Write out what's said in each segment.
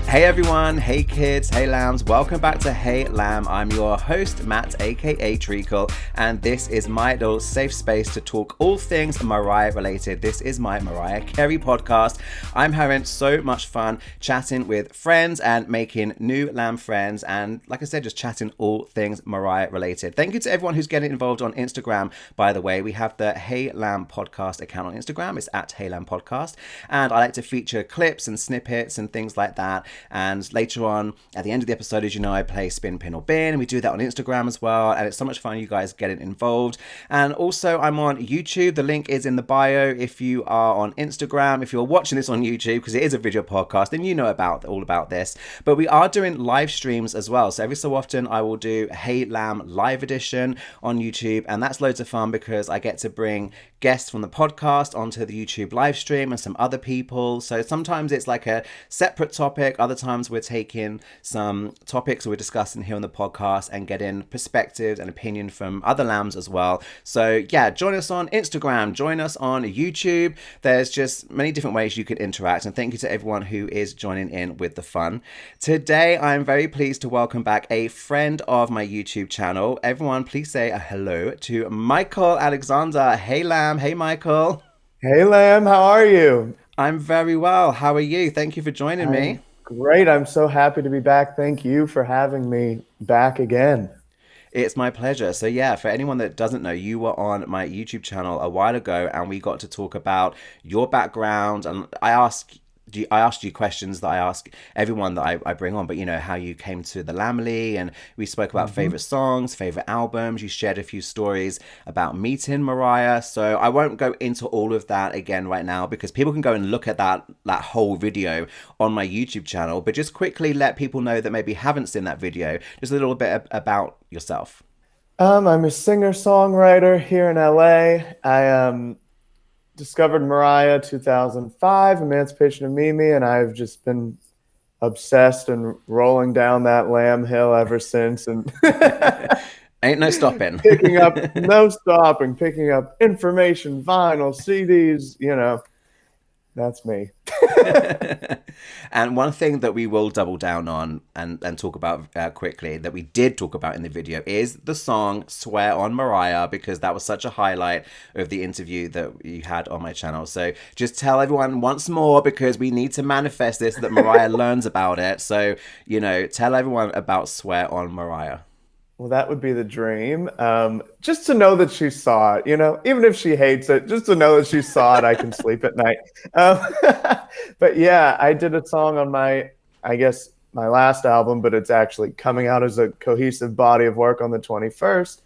Hey everyone, hey kids, hey lambs, welcome back to Hey Lamb. I'm your host, Matt, aka Treacle, and this is my little safe space to talk all things Mariah related. This is my Mariah Carey podcast. I'm having so much fun chatting with friends and making new lamb friends, and like I said, just chatting all things Mariah related. Thank you to everyone who's getting involved on Instagram, by the way. We have the Hey Lamb podcast account on Instagram. It's at Hey Lamb Podcast, and I like to feature clips and snippets and things like that. And later on, at the end of the episode, as you know, I play Spin, Pin or Bin, and we do that on Instagram as well. And it's so much fun, you guys getting involved. And also, I'm on YouTube. The link is in the bio. If you are on Instagram, if you're watching this on YouTube, because it is a video podcast, then you know all about this. But we are doing live streams as well. So every so often, I will do Hey Lamb live edition on YouTube, and that's loads of fun because I get to bring guests from the podcast onto the YouTube live stream and some other people. So sometimes it's like a separate topic. Other times we're taking some topics we're discussing here on the podcast and getting perspectives and opinion from other lambs as well. So yeah, join us on Instagram, join us on YouTube. There's just many different ways you could interact, and thank you to everyone who is joining in with the fun. Today I'm very pleased to welcome back a friend of my YouTube channel. Everyone please say a hello to Michael Alexander. Hey Lamb. Hey Michael. Hey Lamb, how are you? I'm very well. How are you? Thank you for joining me. Great. I'm so happy to be back. Thank you for having me back again. It's my pleasure. So yeah, for anyone that doesn't know, you were on my YouTube channel a while ago and we got to talk about your background, and I asked you questions that I ask everyone that I bring on, but you know, how you came to the Lamely, and we spoke about favorite songs, favorite albums. You shared a few stories about meeting Mariah. So I won't go into all of that again right now because people can go and look at that whole video on my YouTube channel. But just quickly let people know that maybe haven't seen that video, just a little bit about yourself. I'm a singer-songwriter here in LA. I discovered Mariah 2005, Emancipation of Mimi, and I've just been obsessed and rolling down that Lamb Hill ever since. And Ain't no stopping. picking up information, vinyl, CDs, that's me. And one thing that we will double down on and talk about quickly, that we did talk about in the video, is the song Swear on Mariah, because that was such a highlight of the interview that you had on my channel. So just tell everyone once more, because we need to manifest this, that Mariah learns about it. So, you know, tell everyone about Swear on Mariah. Well, that would be the dream. Just to know that she saw it, even if she hates it, just to know that she saw it, I can sleep at night. But yeah, I did a song on my last album, but it's actually coming out as a cohesive body of work on the 21st,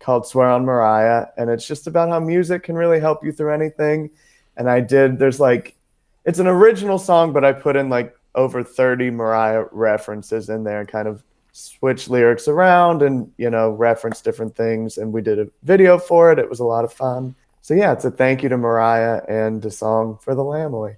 called Swear on Mariah. And it's just about how music can really help you through anything. And it's an original song, but I put in like over 30 Mariah references in there and kind of switch lyrics around and, reference different things. And we did a video for it. It was a lot of fun. So yeah, it's a thank you to Mariah and a song for the Lamely.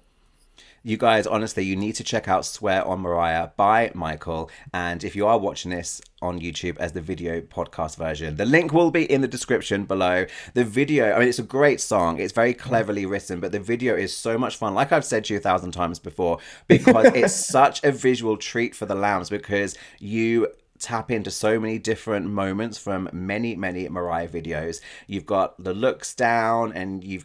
You guys, honestly, you need to check out Swear on Mariah by Michael. And if you are watching this on YouTube as the video podcast version, the link will be in the description below. The video, I mean, it's a great song. It's very cleverly written, but the video is so much fun. Like I've said to you 1,000 times before, because it's such a visual treat for the lambs, because you tap into so many different moments from many Mariah videos. You've got the looks down, and you've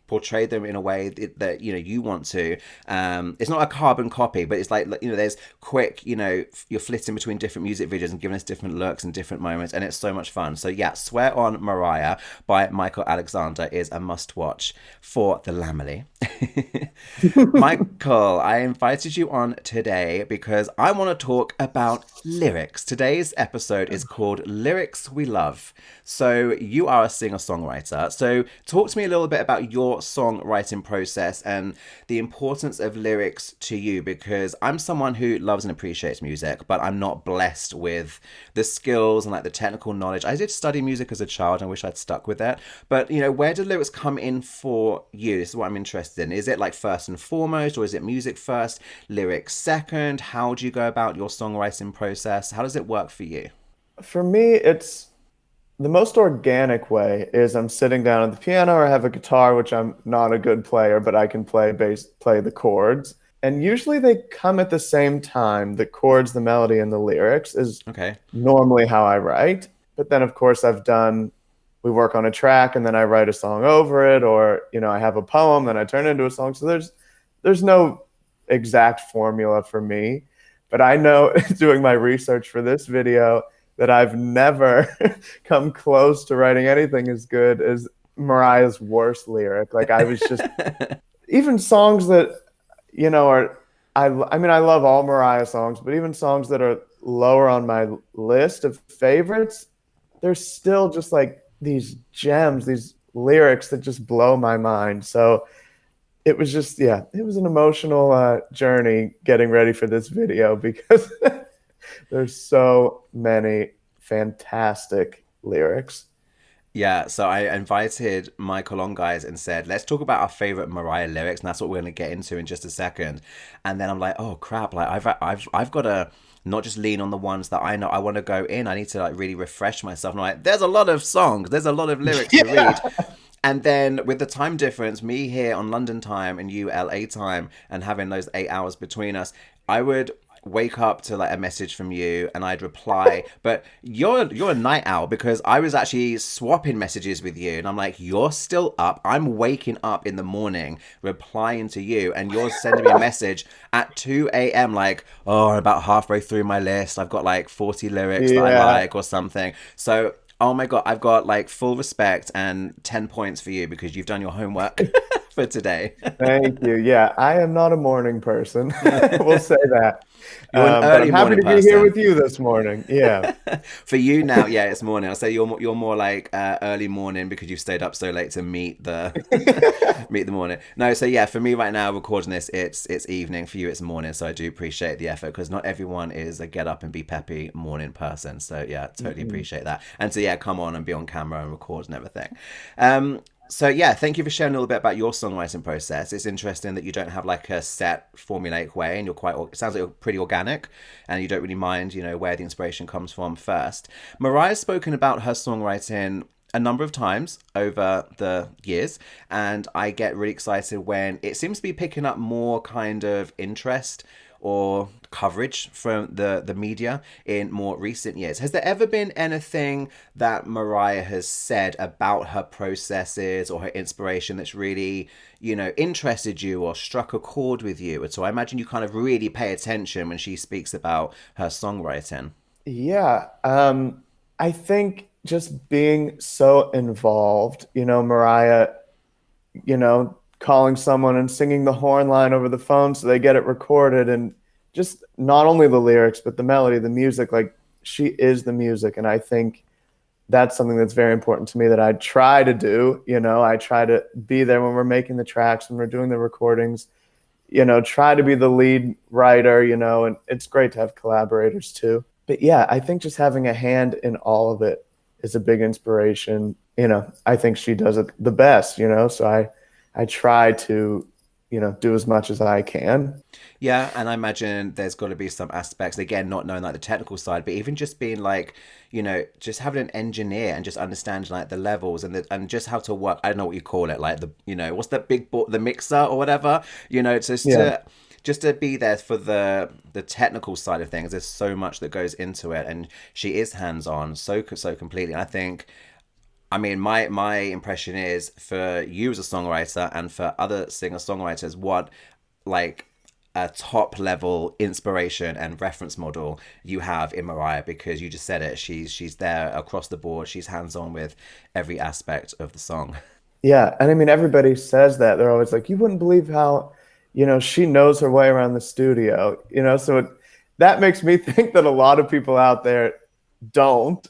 portray them in a way that you want to. It's not a carbon copy, but it's like, there's quick, you're flitting between different music videos and giving us different looks and different moments, and it's so much fun. So yeah, Swear on Mariah by Michael Alexander is a must watch for the Lamely. Michael, I invited you on today because I want to talk about lyrics. Today's episode is called Lyrics We Love. So you are a singer-songwriter. So talk to me a little bit about your songwriting process and the importance of lyrics to you, because I'm someone who loves and appreciates music, but I'm not blessed with the skills and like the technical knowledge. I did study music as a child and I wish I'd stuck with it. But, where do lyrics come in for you? This is what I'm interested in. Is it like first and foremost, or is it music first, lyrics second? How do you go about your songwriting process? How does it work for you? For me, it's the most organic way is I'm sitting down at the piano or I have a guitar, which I'm not a good player, but I can play the chords. and usually they come at the same time. The chords, the melody, and the lyrics is Okay. normally how I write. But then, of course, we work on a track and then I write a song over it, or, I have a poem, then I turn it into a song. So there's no exact formula for me. But I know doing my research for this video that I've never come close to writing anything as good as Mariah's worst lyric. Like I was just even songs that are I mean I love all Mariah songs, but even songs that are lower on my list of favorites, there's still just like these gems, these lyrics that just blow my mind. So it was just it was an emotional journey getting ready for this video because there's so many fantastic lyrics. Yeah, so I invited Michael on, guys, and said, let's talk about our favorite Mariah lyrics, and that's what we're going to get into in just a second. And then I'm like, oh crap, like I've got to not just lean on the ones that I know I want to go in. I need to like really refresh myself. And I'm like, there's a lot of songs, there's a lot of lyrics to read. And then with the time difference, me here on London time and you LA time, and having those 8 hours between us, I would wake up to like a message from you and I'd reply. But you're a night owl, because I was actually swapping messages with you and I'm like, you're still up, I'm waking up in the morning replying to you, and you're sending me a message at 2 a.m. like, oh, I'm about halfway through my list, I've got like 40 lyrics that I Yeah. like or something. So oh my God, I've got like full respect and 10 points for you because you've done your homework for today. Thank you. Yeah, I am not a morning person. We'll say that. You're an But I'm early happy morning to be here person. with you this morning. Yeah. For you now, yeah, it's morning. I'll say you're more like early morning because you've stayed up so late to meet the meet the morning. No, so yeah, for me right now recording this, it's evening. For you, it's morning. So I do appreciate the effort because not everyone is a get up and be peppy morning person. So yeah, totally appreciate that. And so yeah, come on and be on camera and record and everything. So yeah, thank you for sharing a little bit about your songwriting process. It's interesting that you don't have like a set formulaic way, and you're quite. It sounds like you're pretty organic, and you don't really mind, where the inspiration comes from first. Mariah's spoken about her songwriting a number of times over the years, and I get really excited when it seems to be picking up more kind of interest or coverage from the media in more recent years. Has there ever been anything that Mariah has said about her processes or her inspiration that's really, interested you or struck a chord with you? So I imagine you kind of really pay attention when she speaks about her songwriting. Yeah. I think just being so involved, Mariah, calling someone and singing the horn line over the phone so they get it recorded, and just not only the lyrics, but the melody, the music, like she is the music. And I think that's something that's very important to me that I try to do. I try to be there when we're making the tracks, when we're doing the recordings, try to be the lead writer, and it's great to have collaborators too. But yeah, I think just having a hand in all of it is a big inspiration. I think she does it the best, so I try to, do as much as I can. Yeah, and I imagine there's got to be some aspects, again, not knowing like the technical side, but even just being like, just having an engineer and just understanding like the levels and just how to work. I don't know what you call it, like what's that big board, the mixer or whatever, just Yeah. to be there for the technical side of things. There's so much that goes into it, and she is hands on so completely. And I think, I mean, my impression is for you as a songwriter and for other singer songwriters, what like a top level inspiration and reference model you have in Mariah, because you just said it. She's there across the board. She's hands on with every aspect of the song. Yeah. And I mean, everybody says that. They're always like, you wouldn't believe how, she knows her way around the studio, so that makes me think that a lot of people out there don't.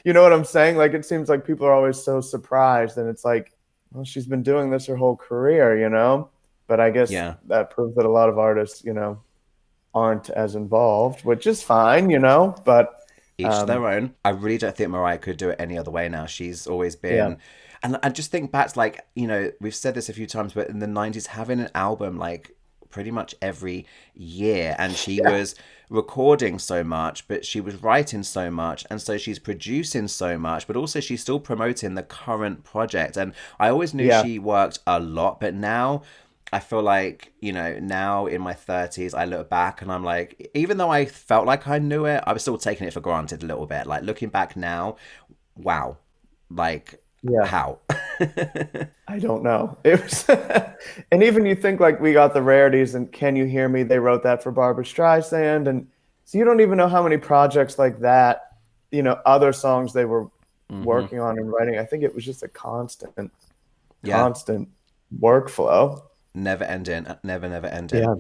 You know what I'm saying? Like, it seems like people are always so surprised, and it's like, well, she's been doing this her whole career, But I guess Yeah. that proves that a lot of artists, aren't as involved, which is fine, But Each to their own. I really don't think Mariah could do it any other way now. She's always yeah, been, and I just think back to like, we've said this a few times, but in the 90s, having an album like pretty much every year, and she yeah, was recording so much, but she was writing so much, and so she's producing so much, but also she's still promoting the current project. And I always knew yeah, she worked a lot, but now I feel like, now in my 30s, I look back and I'm like, even though I felt like I knew it, I was still taking it for granted a little bit. Like looking back now, wow. Like, Yeah. how? I don't know. It was, and even you think like we got the rarities and Can You Hear Me? They wrote that for Barbara Streisand, and so you don't even know how many projects like that, other songs they were Hmm. working on and writing. I think it was just a Yeah. constant workflow. Never ending. Never ending. Yeah.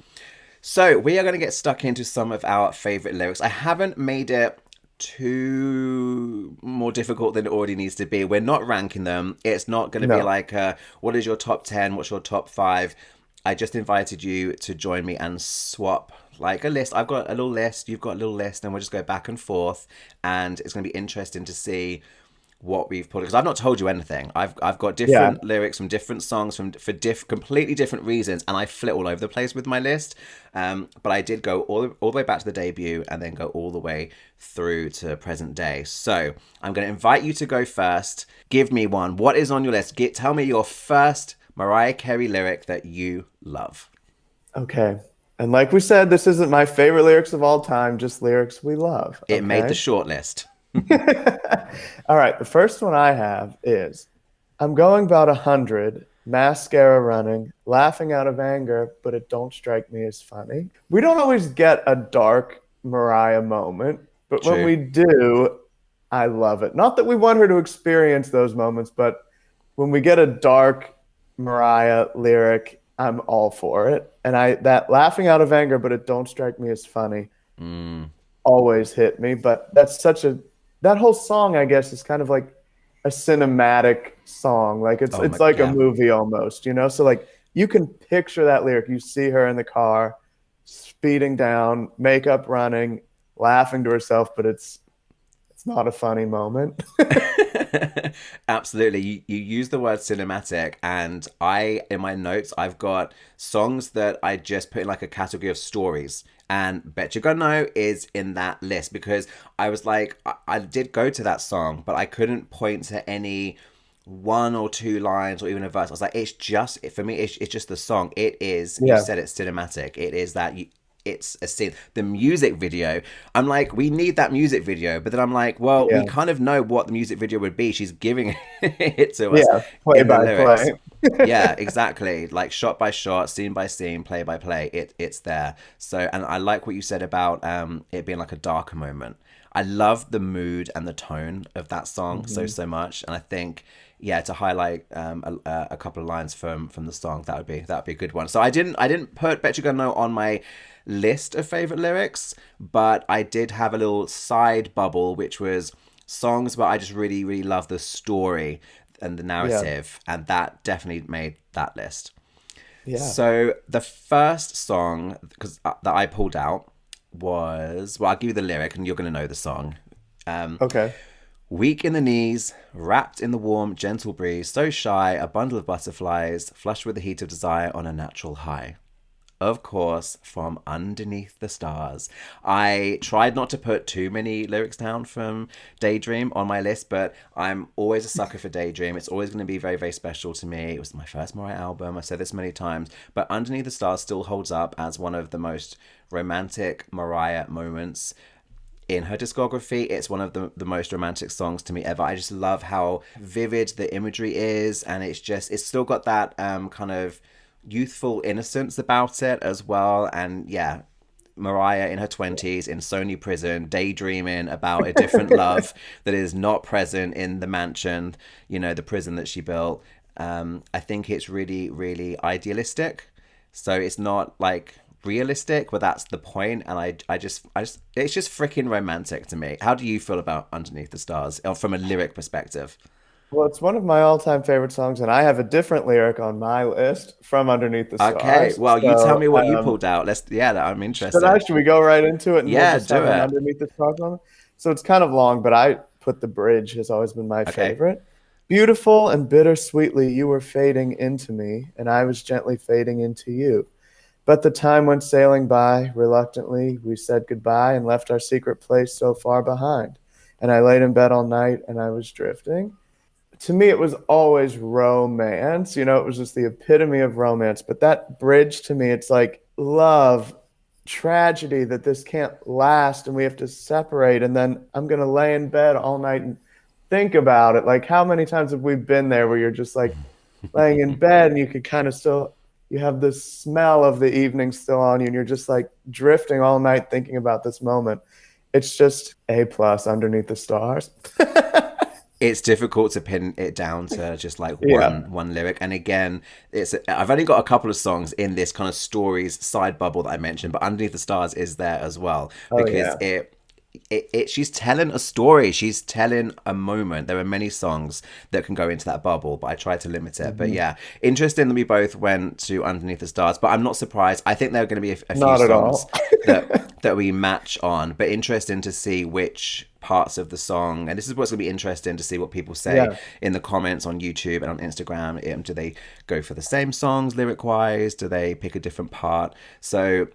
So we are going to get stuck into some of our favorite lyrics. I haven't made it too more difficult than it already needs to be. We're not ranking them. It's not going to be No. like, what is your top 10? What's your top five? I just invited you to join me and swap like a list. I've got a little list. You've got a little list, and we'll just go back and forth. And it's going to be interesting to see what we've put because I've not told you anything. I've got Yeah. different lyrics from different songs completely different reasons, and I flit all over the place with my list. But I did go all the way back to the debut and then go all the way through to present day. So I'm going to invite you to go first. Give me one. What is on your list? Tell me your first Mariah Carey lyric that you love. Okay. And like we said, this isn't my favorite lyrics of all time, just lyrics we love. It made the Okay. short list. All right. The first one I have is I'm going about 100, mascara running, laughing out of anger, but it don't strike me as funny. We don't always get a dark Mariah moment, but when True. we do, I love it. Not that we want her to experience those moments, but when we get a dark Mariah lyric, I'm all for it. And that laughing out of anger, but it don't strike me as funny Mm. always hit me. But that whole song, I guess, is kind of like a cinematic song. Like it's Oh it's my, like a yeah. movie almost. So like you can picture that lyric. You see her in the car, speeding down, makeup running, laughing to herself, but it's not a funny moment. Absolutely. You use the word cinematic, and in my notes, I've got songs that I just put in like a category of stories. And Bet You Gonna Know is in that list because I was like, I did go to that song, but I couldn't point to any one or two lines or even a verse. I was like, it's just, for me, it's just the song. It is, you Yeah, said it's cinematic. It is that it's a scene. The music video, I'm like, we need that music video. But then I'm like, well, we yeah, kind of know what the music video would be. She's giving it to us yeah. Play in the by lyrics. play. Yeah, exactly. Like shot by shot, scene by scene, play by play. It's there. So, and I like what you said about it being like a darker moment. I love the mood and the tone of that song Mhm. so much, and I think yeah, to highlight a couple of lines from the song, that would be a good one. So I didn't put Bet You Gonna Know on my list of favorite lyrics, but I did have a little side bubble, which was songs where I just really really love the story and the Yeah, narrative, and that definitely made that list. yeah. So the first song that I pulled out was, well, I'll give you the lyric and you're going to know the song. Um, Okay. Weak in the knees, wrapped in the warm, gentle breeze, so shy, a bundle of butterflies, flushed with the heat of desire on a natural high. Of course, from underneath the stars. I tried not to put too many lyrics down from Daydream on my list, but I'm always a sucker for Daydream. It's always going to be very, very special to me. It was my first Mariah album. I've said this many times, but Underneath the Stars still holds up as one of the most romantic Mariah moments in her discography. It's one of the most romantic songs to me ever. I just love how vivid the imagery is, and it's still got that kind of youthful innocence about it as well. And yeah, Mariah in her 20s in Sony prison, daydreaming about a different love that is not present in the mansion, the prison that she built. I think it's really, really idealistic. So it's not like realistic, but that's the point. And I just, it's just freaking romantic to me. How do you feel about Underneath the Stars from a lyric perspective? Well, it's one of my all-time favorite songs, and I have a different lyric on my list from Underneath the Okay, Stars. well, you tell So, me what you pulled out. Yeah, I'm interested. should we go right into it, and we'll Yeah, just do have an it. Underneath the Stars moment? So it's kind of long, but I put the bridge has always been my Okay. favorite. Beautiful and bittersweetly, you were fading into me, and I was gently fading into you. But the time went sailing by. Reluctantly, we said goodbye and left our secret place so far behind. And I laid in bed all night, and I was drifting. to me, it was always romance. You know, it was just the epitome of romance. But that bridge to me, it's like love, tragedy that this can't last and we have to separate. And then I'm going to lay in bed all night and think about it. Like, how many times have we been there where you're just like laying in bed and you could kind of still, you have the smell of the evening still on you and you're just like drifting all night thinking about this moment. It's just A plus underneath the stars. It's difficult to pin it down to just like Yeah. one lyric. And again, I've only got a couple of songs in this kind of stories side bubble that I mentioned, but Underneath the Stars is there as well Oh, because yeah. she's telling a story, she's telling a moment. There are many songs that can go into that bubble, but I try to limit it. But Mhm. yeah, interesting that we both went to Underneath the Stars, but I'm not surprised. I think there are going to be a few Not at songs all. that we match on, but interesting to see which parts of the song, and this is what's going to be interesting to see what people say Yeah. in the comments on YouTube and on Instagram. Do they go for the same songs lyric wise? Do they pick a different part? So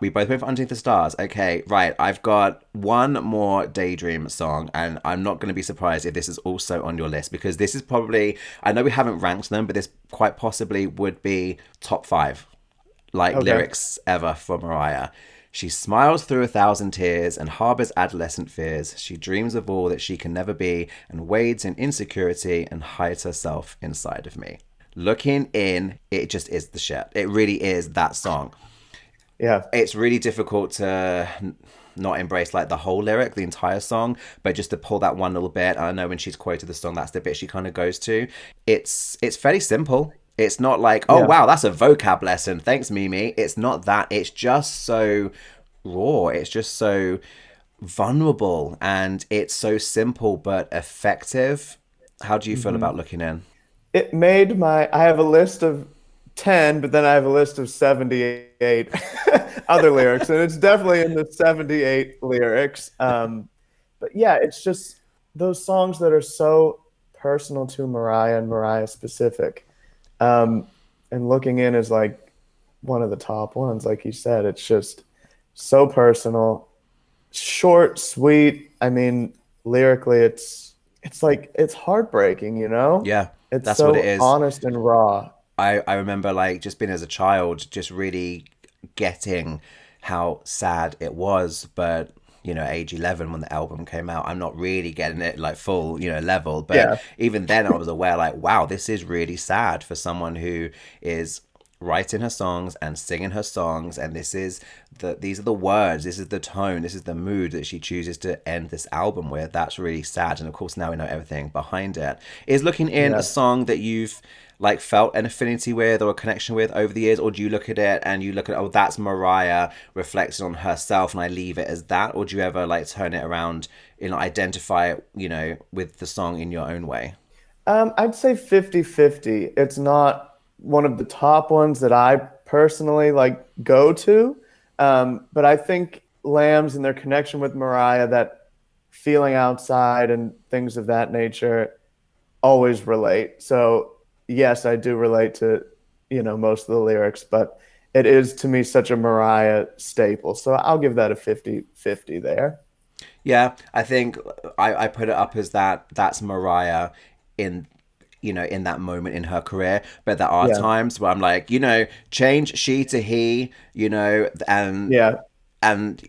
we both went for Underneath the Stars. Okay, right. I've got one more Daydream song, and I'm not going to be surprised if this is also on your list because this is probably, I know we haven't ranked them, but this quite possibly would be top five like Okay. lyrics ever for Mariah. She smiles through 1,000 tears and harbors adolescent fears. She dreams of all that she can never be and wades in insecurity and hides herself inside of me. Looking in, it just is the shit. It really is that song. Yeah. It's really difficult to not embrace like the whole lyric, the entire song, but just to pull that one little bit. I know when she's quoted the song, that's the bit she kind of goes to. It's fairly simple. It's not like, oh Yeah. wow, that's a vocab lesson. Thanks, Mimi. It's not that. It's just so raw. It's just so vulnerable and it's so simple but effective. How do you feel Hmm. about Looking In? It made my, I have a list of 10, but then I have a list of 78 other lyrics, and it's definitely in the 78 lyrics. But yeah, it's just those songs that are so personal to Mariah and Mariah specific. Um, and Looking In is like one of the top ones, like you said. It's just so personal, short, sweet. I mean, lyrically, it's like it's heartbreaking, you know? Yeah, It's that's what it so is. honest and raw. I remember like just being as a child, just really getting how sad it was. But age 11 when the album came out, I'm not really getting it like full, level. But Yeah, even then, I was aware like, wow, this is really sad for someone who is writing her songs and singing her songs, and these are the words, this is the tone, this is the mood that she chooses to end this album with. That's really sad, and of course now we know everything behind it. Is Looking In a yeah. song that you've like felt an affinity with or a connection with over the years, or do you look at it and you look at, oh, that's Mariah reflecting on herself and I leave it as that, or do you ever like turn it around and identify it, with the song in your own way? I'd say 50-50. It's not one of the top ones that I personally like go to. But I think Lambs and their connection with Mariah, that feeling outside and things of that nature, always relate. So yes, I do relate to, most of the lyrics, but it is to me such a Mariah staple. So I'll give that a 50-50 there. Yeah, I think I put it up as that's Mariah in in that moment in her career. But there are Yeah. times where I'm like, change she to he, Yeah. and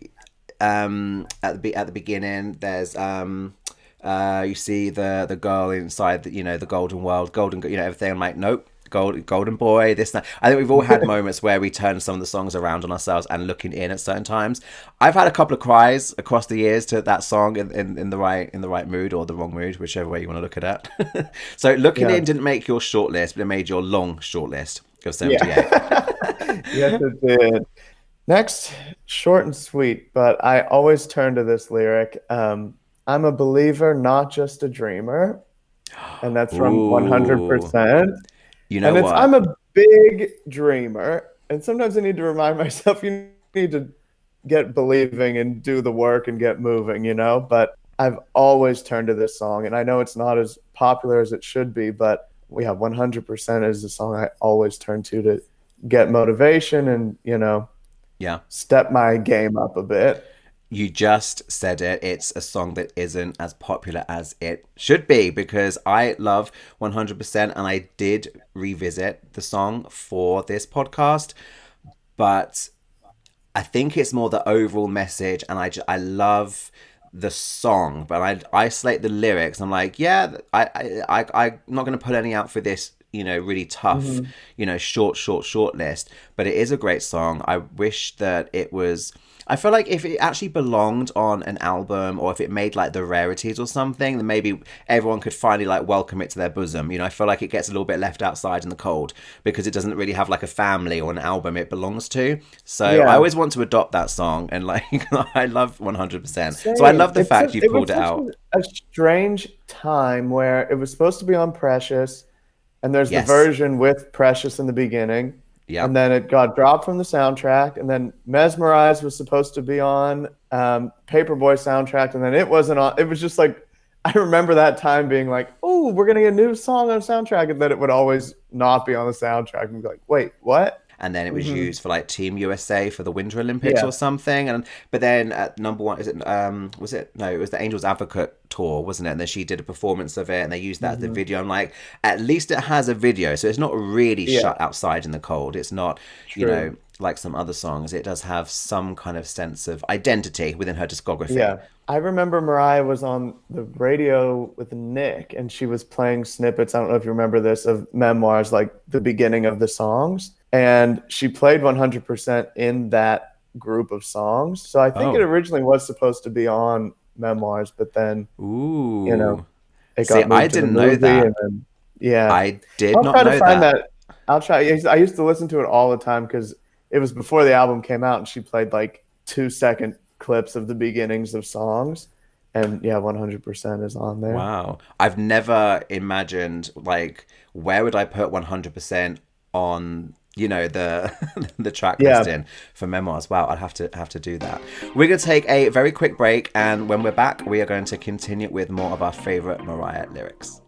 at the beginning there's you see the girl inside the golden world, golden, everything. I'm like, nope, golden boy, this that. I think we've all had moments where we turn some of the songs around on ourselves and Looking In at certain times. I've had a couple of cries across the years to that song in the right mood or the wrong mood, whichever way you want to look at it. So Looking Yeah. In didn't make your short list, but it made your long short list of 78. Yeah. Yes, it did. Next, short and sweet, but I always turn to this lyric. I'm a believer, not just a dreamer. And that's from Ooh, 100%. you know And I'm what? a big dreamer. And sometimes I need to remind myself you need to get believing and do the work and get moving, But I've always turned to this song. And I know it's not as popular as it should be, but we have 100% is the song I always turn to get motivation and, Yeah. step my game up a bit. You just said it. It's a song that isn't as popular as it should be because I love 100% and I did revisit the song for this podcast, but I think it's more the overall message, and I love the song, but I isolate the lyrics. I'm like, yeah, I'm not going to put any out for this, really tough, Hmm. short list. But it is a great song. I wish that it was. I feel like if it actually belonged on an album, or if it made like the rarities or something, then maybe everyone could finally like welcome it to their bosom. I feel like it gets a little bit left outside in the cold because it doesn't really have like a family or an album it belongs to. So I Yeah. always want to adopt that song, and like I love 100%. So I Same. love the fact you've It was pulled it such out. a strange time where it was supposed to be on Precious, and there's the Yes. version with Precious in the beginning, and Yep. then it got dropped from the soundtrack, and then Mesmerize was supposed to be on Paperboy soundtrack, and then it wasn't on. It was just like I remember that time being like, "Oh, we're gonna get a new song on soundtrack," and then it would always not be on the soundtrack, and be like, "Wait, what?" And then it was Hmm. used for like Team USA for the Winter Olympics Yeah. or something. And but then at number one, is it was it no, it was the Angels Advocate tour, wasn't it? And then she did a performance of it, and they used that as the Hmm. video. I'm like, at least it has a video, so it's not really Yeah. shut outside in the cold. It's not, True. like some other songs. It does have some kind of sense of identity within her discography. Yeah. I remember Mariah was on the radio with Nick and she was playing snippets. I don't know if you remember this of memoirs, like the beginning of the songs. And she played 100% in that group of songs. So I think it Oh, originally was supposed to be on memoirs, but then, you know, ooh. it See, got I moved to the didn't know movie. And that. then, yeah, I did I'll not try to know find that. that. I'll try. I used to listen to it all the time because it was before the album came out and she played like 2 second clips of the beginnings of songs. And yeah, 100% is on there. Wow. I've never imagined like where would I put 100% on, the the track Yeah. listing for memoirs. Wow, I'd have to do that. We're going to take a very quick break, and when we're back, we are going to continue with more of our favorite Mariah lyrics.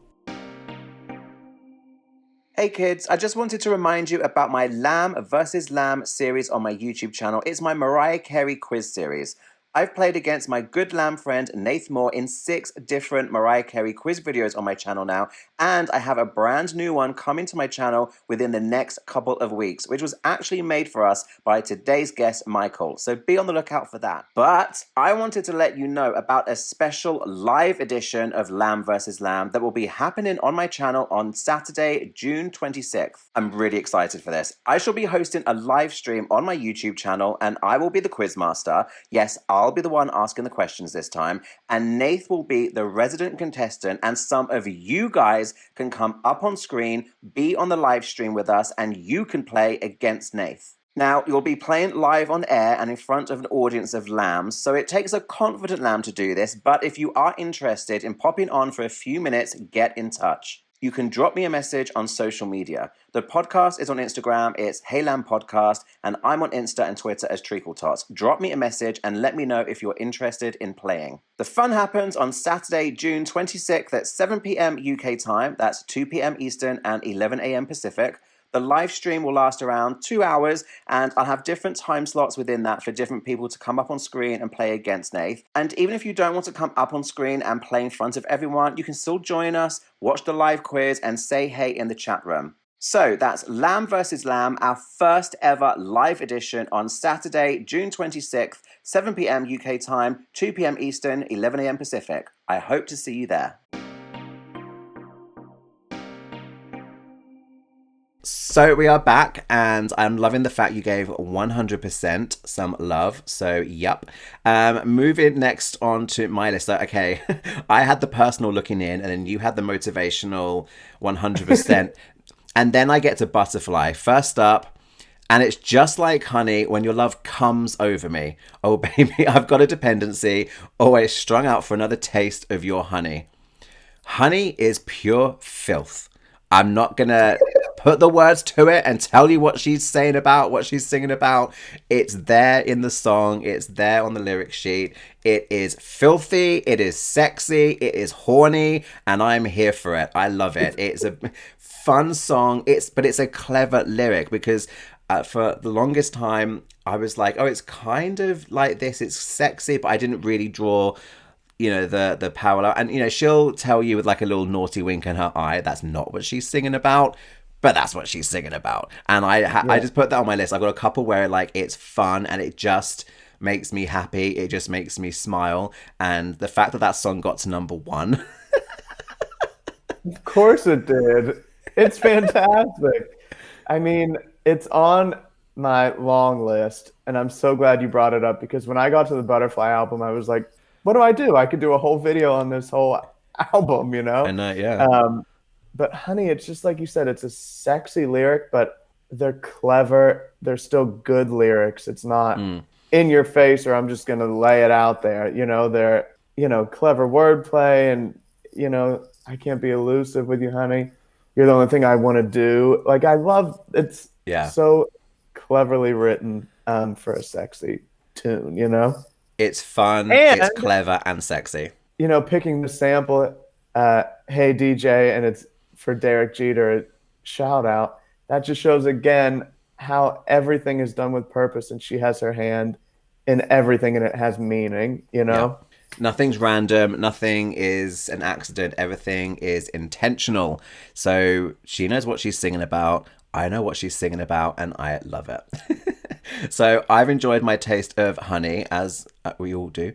Hey kids, I just wanted to remind you about my Lamb versus Lamb series on my YouTube channel. It's my Mariah Carey quiz series. I've played against my good lamb friend Nath Moore in 6 different Mariah Carey quiz videos on my channel now, and I have a brand new one coming to my channel within the next couple of weeks, which was actually made for us by today's guest Michael, so be on the lookout for that. But I wanted to let you know about a special live edition of Lamb vs. Lamb that will be happening on my channel on Saturday, June 26th. I'm really excited for this. I shall be hosting a live stream on my YouTube channel, and I will be the quiz master. Yes, I'll be the one asking the questions this time, and Nath will be the resident contestant, and some of you guys can come up on screen, be on the live stream with us, and you can play against Nath. Now, you'll be playing live on air and in front of an audience of lambs, so it takes a confident lamb to do this, but if you are interested in popping on for a few minutes, get in touch. You can drop me a message on social media. The podcast is on Instagram, it's Hey Lamb Podcast, and I'm on Insta and Twitter as Treacle Tots. Drop me a message and let me know if you're interested in playing. The fun happens on Saturday, June 26th at 7 p.m. UK time, that's 2 p.m. Eastern and 11 a.m. Pacific. The live stream will last around 2 hours, and I'll have different time slots within that for different people to come up on screen and play against Nath. And even if you don't want to come up on screen and play in front of everyone, you can still join us, watch the live quiz, and say hey in the chat room. So that's Lamb vs. Lamb, our first ever live edition on Saturday, June 26th, 7 p.m. UK time, 2 p.m. Eastern, 11 a.m. Pacific. I hope to see you there. So we are back, and I'm loving the fact you gave 100% some love. So, yep. Moving next on to my list. So, okay, I had the personal looking in, and then you had the motivational 100%. And then I get to Butterfly. First up, and it's just like honey when your love comes over me. Oh, baby, I've got a dependency, always strung out for another taste of your honey. Honey is pure filth. I'm not going to put the words to it and tell you what she's saying about, what she's singing about. It's there in the song. It's there on the lyric sheet. It is filthy. It is sexy. It is horny. And I'm here for it. I love it. It's a fun song. But it's a clever lyric because For the longest time, I was like, oh, it's kind of like this. It's sexy, but I didn't really draw, the parallel. And she'll tell you with like a little naughty wink in her eye, that's not what she's singing about. But that's what she's singing about, and I Yeah. just put that on my list. I've got a couple where like it's fun and it just makes me happy. It just makes me smile, and the fact that that song got to number one. Of course it did. It's fantastic. I mean, it's on my long list, and I'm so glad you brought it up because when I got to the Butterfly album, I was like, what do I do? I could do a whole video on this whole album, you know? And yeah. Um, but honey, it's just like you said, it's a sexy lyric, but they're clever. They're still good lyrics. It's not Mm. in your face or I'm just going to lay it out there. They're, clever wordplay and, I can't be elusive with you, honey. You're the only thing I want to do. Like, I love it's Yeah. so cleverly written for a sexy tune. It's fun, it's And, clever, and sexy. picking the sample, Hey DJ, and it's for Derek Jeter, shout out. That just shows again how everything is done with purpose and she has her hand in everything and it has meaning, Yeah. Nothing's random, nothing is an accident, everything is intentional. So she knows what she's singing about. I know what she's singing about, and I love it. So I've enjoyed my taste of honey, as we all do.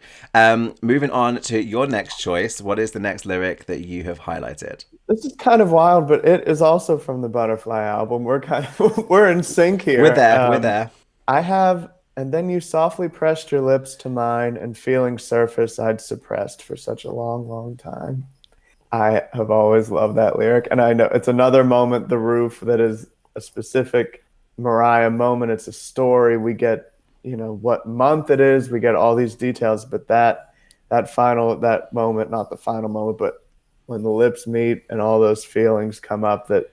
Moving on to your next choice. What is the next lyric that you have highlighted? This is kind of wild, but it is also from the Butterfly album. We're kind of we're in sync here. We're there, we're there. I have, and then you softly pressed your lips to mine, and feeling surface I'd suppressed for such a long, long time. I have always loved that lyric, and I know it's another moment, the roof, that is a specific Mariah moment. It's a story. We get, what month it is. We get all these details, but that moment, not the final moment, but when the lips meet and all those feelings come up that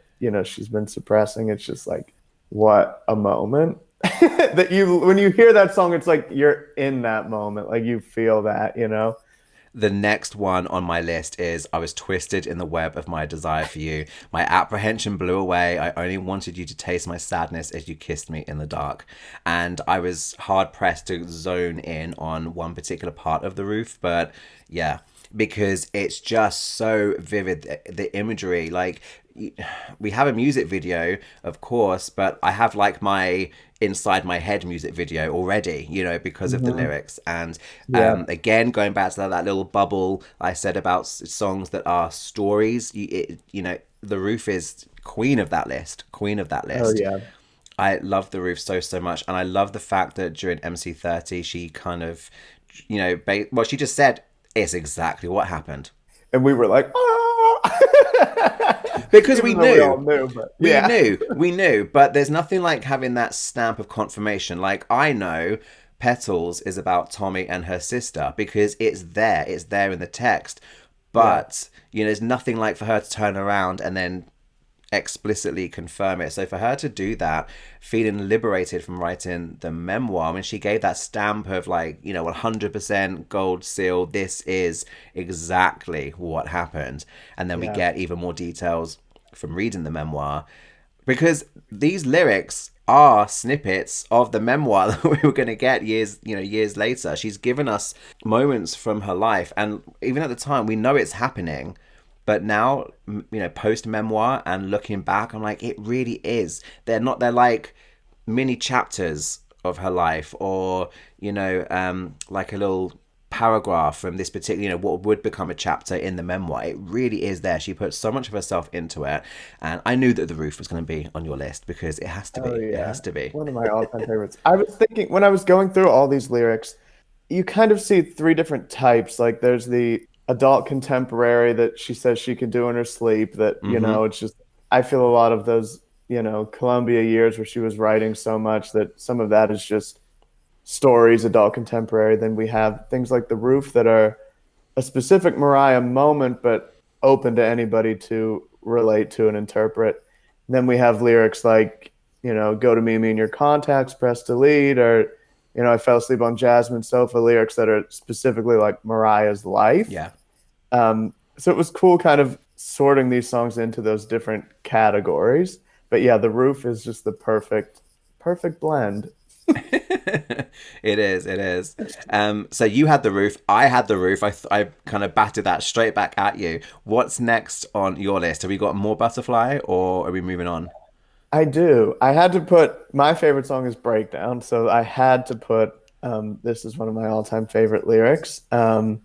she's been suppressing, it's just like what a moment. That when you hear that song, it's like you're in that moment, like you feel that. The next one on my list is I was twisted in the web of my desire for you. My apprehension blew away. I only wanted you to taste my sadness as you kissed me in the dark. And I was hard pressed to zone in on one particular part of the roof, but yeah, because it's just so vivid, the imagery. Like, we have a music video, of course, but I have like my inside my head music video already, because of the lyrics. And Yeah. again, going back to that little bubble I said about songs that are stories, the roof is queen of that list. Oh yeah. I love the roof so much, and I love the fact that during MC30 she kind of, she just said it's exactly what happened. And we were like, Because even we though we all knew. knew, but We yeah. knew, we knew, but there's nothing like having that stamp of confirmation. Like, I know Petals is about Tommy and her sister because it's there in the text. But, there's nothing like for her to turn around and then explicitly confirm it. So for her to do that, feeling liberated from writing the memoir, when she gave that stamp of like, 100% gold seal, this is exactly what happened. And then we Yeah. get even more details from reading the memoir, because these lyrics are snippets of the memoir that we were going to get years later. She's given us moments from her life, and even at the time we know it's happening. But now, post memoir and looking back, I'm like, it really is. They're like mini chapters of her life, or, like a little paragraph from this particular, what would become a chapter in the memoir. It really is there. She put so much of herself into it. And I knew that The Roof was going to be on your list because it has to be. Oh It yeah. has to be. One of my all-time favorites. I was thinking when I was going through all these lyrics, you kind of see three different types. Like there's the adult contemporary that she says she can do in her sleep, that, it's just, I feel a lot of those, Columbia years where she was writing so much that some of that is just stories, adult contemporary. Then we have things like The Roof that are a specific Mariah moment, but open to anybody to relate to and interpret. And then we have lyrics like, go to meet me in your contacts, press delete, or, I fell asleep on Jasmine's sofa, lyrics that are specifically like Mariah's life. Yeah. So it was cool kind of sorting these songs into those different categories. But yeah, The Roof is just the perfect perfect blend. It is, it is. So you had the roof, I had the roof. I kind of batted that straight back at you. What's next on your list? Have we got more Butterfly, or are we moving on? I do. I had to put my favorite song is Breakdown, so I had to put this is one of my all-time favorite lyrics. And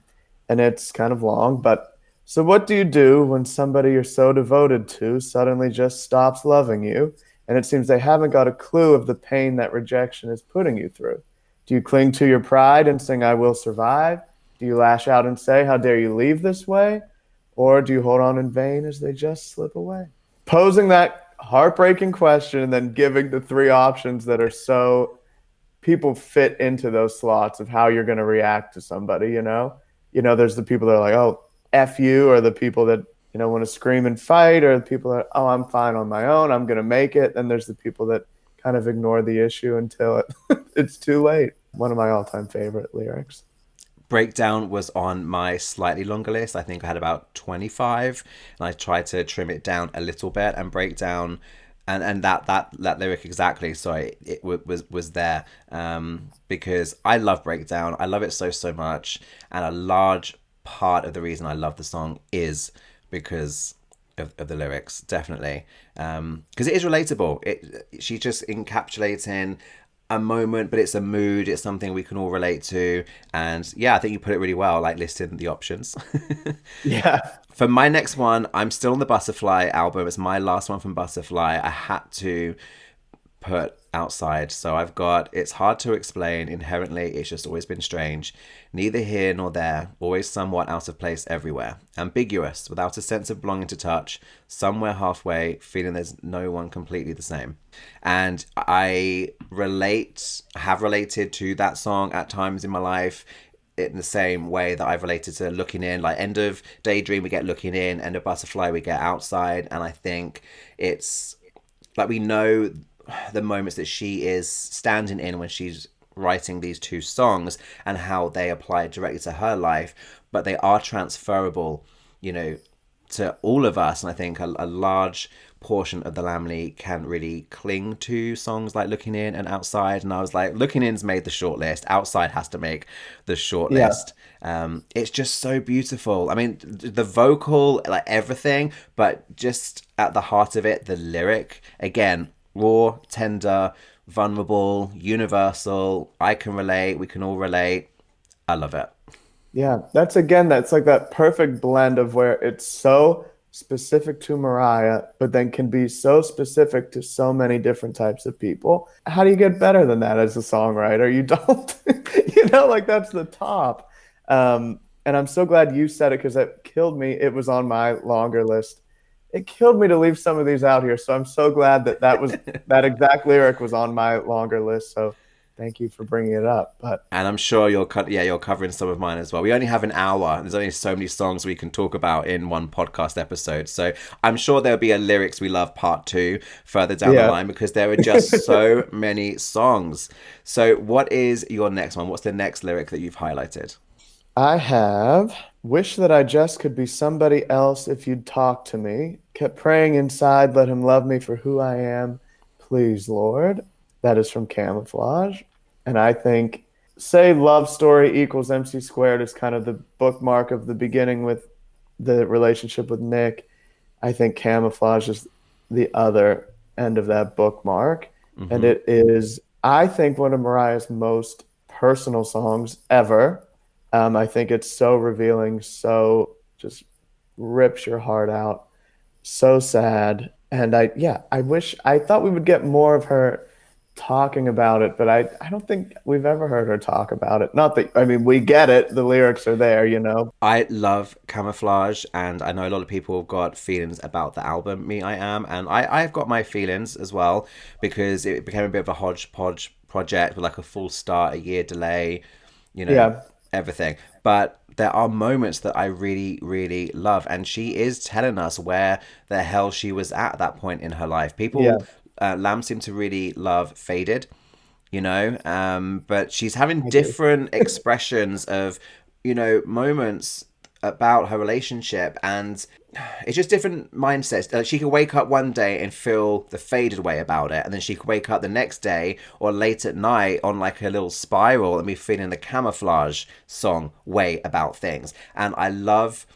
it's kind of long, but so what do you do when somebody you're so devoted to suddenly just stops loving you? And it seems they haven't got a clue of the pain that rejection is putting you through. Do you cling to your pride and sing, I will survive? Do you lash out and say, how dare you leave this way? Or do you hold on in vain as they just slip away? Posing that heartbreaking question and then giving the three options that are so people fit into those slots of how you're going to react to somebody, there's the people that are like, oh, F you, or the people that, want to scream and fight, or the people that, oh, I'm fine on my own, I'm going to make it. Then there's the people that kind of ignore the issue until it's too late. One of my all-time favorite lyrics. Breakdown was on my slightly longer list. I think I had about 25, and I tried to trim it down a little bit. And Breakdown, and that lyric exactly. Sorry, it was there because I love Breakdown. I love it so much, and a large part of the reason I love the song is because of the lyrics, definitely, because it is relatable. She's just encapsulating a moment, but it's a mood, it's something we can all relate to. And yeah, I think you put it really well, like listing the options. Yeah. For my next one, I'm still on the Butterfly album. It's my last one from Butterfly. I had to put Outside. So I've got It's Hard to Explain, Inherently It's Just Always Been Strange, Neither Here Nor There, Always Somewhat Out of Place Everywhere, Ambiguous, Without a Sense of Belonging to Touch, Somewhere Halfway, Feeling There's No One Completely the Same. And I have related to that song at times in my life in the same way that I've related to Looking In. Like end of Daydream, we get Looking In, end of Butterfly, we get Outside. And I think it's like we know the moments that she is standing in when she's writing these two songs and how they apply directly to her life, but they are transferable, to all of us. And I think a large portion of the Lamley can really cling to songs like Looking In and Outside. And I was like, Looking In's made the shortlist, Outside has to make the shortlist. Yeah. It's just so beautiful. I mean, the vocal, like everything, but just at the heart of it, the lyric, again, raw, tender, vulnerable, universal. I can relate. We can all relate. I love it. Yeah, that's like that perfect blend of where it's so specific to Mariah, but then can be so specific to so many different types of people. How do you get better than that as a songwriter? You don't, like that's the top. And I'm so glad you said it because it killed me. It was on my longer list. It killed me to leave some of these out here. So I'm so glad that exact lyric was on my longer list. So thank you for bringing it up. And I'm sure you're covering some of mine as well. We only have an hour. There's only so many songs we can talk about in one podcast episode. So I'm sure there'll be a Lyrics We Love Part 2 further down the line because there are just so many songs. So what is your next one? What's the next lyric that you've highlighted? I have Wish that I just could be somebody else if you'd talk to me. Kept praying inside, let him love me for who I am. Please, Lord. That is from Camouflage. And I think, say love story equals MC squared is kind of the bookmark of the beginning with the relationship with Nick. I think Camouflage is the other end of that bookmark. Mm-hmm. And it is, I think, one of Mariah's most personal songs ever. I think it's so revealing, so just rips your heart out, so sad. And I thought we would get more of her talking about it, but I don't think we've ever heard her talk about it. Not that, I mean, we get it. The lyrics are there, I love Camouflage, and I know a lot of people have got feelings about the album, Me, I Am, and I've got my feelings as well, because it became a bit of a hodgepodge project with like a full start, a year delay, everything. But there are moments that I really, really love, and she is telling us where the hell she was at that point in her life. People, Lamb seem to really love Faded, but she's having different expressions of, moments about her relationship, and it's just different mindsets. She could wake up one day and feel the faded way about it, and then she could wake up the next day or late at night on like a little spiral and be feeling the camouflage song way about things. And I love,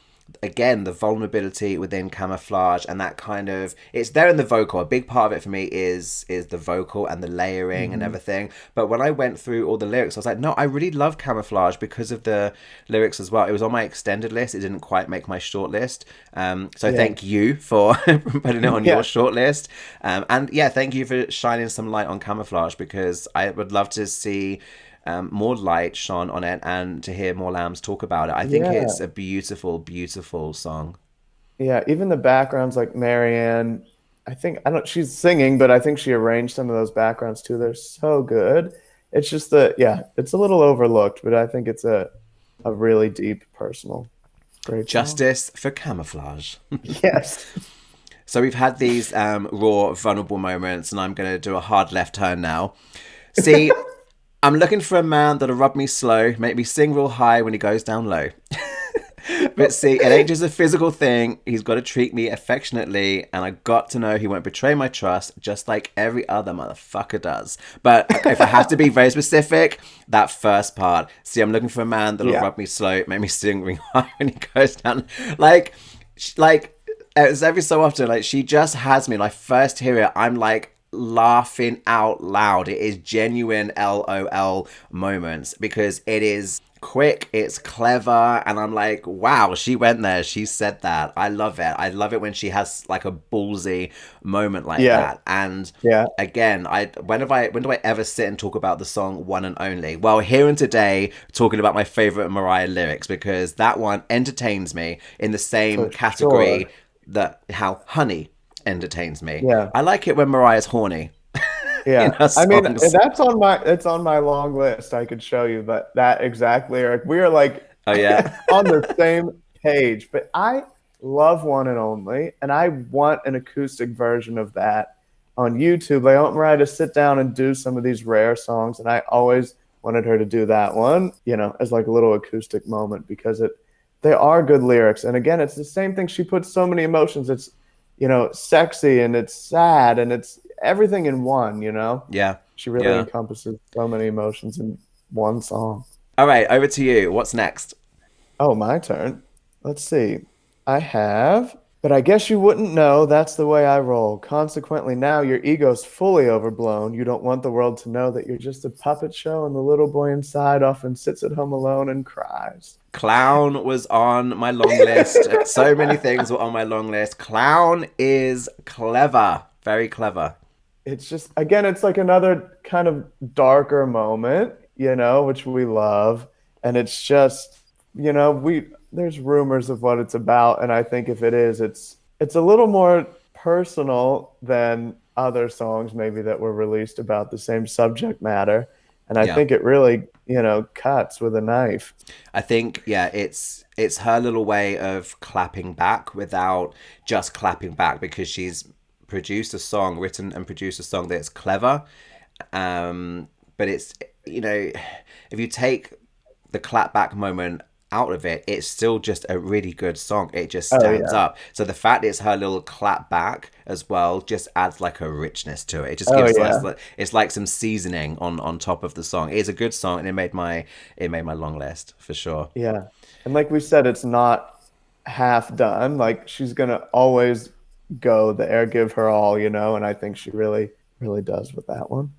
again, the vulnerability within camouflage, and that kind of, it's there in the vocal. A big part of it for me is the vocal and the layering and everything. But when I went through all the lyrics, I was like, no, I really love camouflage because of the lyrics as well. It was on my extended list. It didn't quite make my short list. So thank you for putting it on your short list. And yeah, thank you for shining some light on camouflage, because I would love to see more light shone on it and to hear more lambs talk about it. I think it's a beautiful, beautiful song. Yeah, even the backgrounds, like Marianne, she's singing, but I think she arranged some of those backgrounds too. They're so good. It's just it's a little overlooked, but I think it's a really deep, personal, great song. Justice for camouflage. Yes. So we've had these raw, vulnerable moments, and I'm going to do a hard left turn now. See, I'm looking for a man that'll rub me slow, make me sing real high when he goes down low. But see, it ain't just a physical thing. He's got to treat me affectionately, and I got to know he won't betray my trust, just like every other motherfucker does. But if I have to be very specific, that first part. See, I'm looking for a man that'll rub me slow, make me sing real high when he goes down. Like, it's every so often, like, she just has me. When I first hear it, I'm like, laughing out loud. It is genuine LOL moments, because it is quick, it's clever, and I'm like, wow, she went there, she said that. I love it. I love it when she has like a ballsy moment like that. And again, when do I ever sit and talk about the song One and Only? Well, here and today, talking about my favorite Mariah lyrics, because that one entertains me in the same category that how Honey entertains me. I like it when Mariah's horny. I mean, it's on my long list. I could show you, but that exact lyric, we are like on the same page. But I love One and Only, and I want an acoustic version of that on YouTube. I want Mariah to sit down and do some of these rare songs, and I always wanted her to do that one, as like a little acoustic moment, because they are good lyrics. And again, it's the same thing. She puts so many emotions. It's sexy, and it's sad, and it's everything in one, Yeah. She really encompasses so many emotions in one song. All right, over to you. What's next? Oh, my turn. Let's see. I have, but I guess you wouldn't know. That's the way I roll. Consequently, now your ego's fully overblown. You don't want the world to know that you're just a puppet show, and the little boy inside often sits at home alone and cries. Clown was on my long list. So many things were on my long list. Clown is clever. Very clever. It's just, again, it's like another kind of darker moment, which we love. And it's just, there's rumors of what it's about. And I think if it is, it's a little more personal than other songs maybe that were released about the same subject matter. And I think it really, cuts with a knife. I think, it's her little way of clapping back without just clapping back, because she's written and produced a song that's clever. But it's, if you take the clap back moment out of it, it's still just a really good song. It just stands up. So the fact it's her little clap back as well just adds like a richness to it. It just gives it's like some seasoning on top of the song. It is a good song, and it made my long list for sure. Yeah. And like we said, it's not half done. Like, she's gonna always go there, give her all, and I think she really, really does with that one.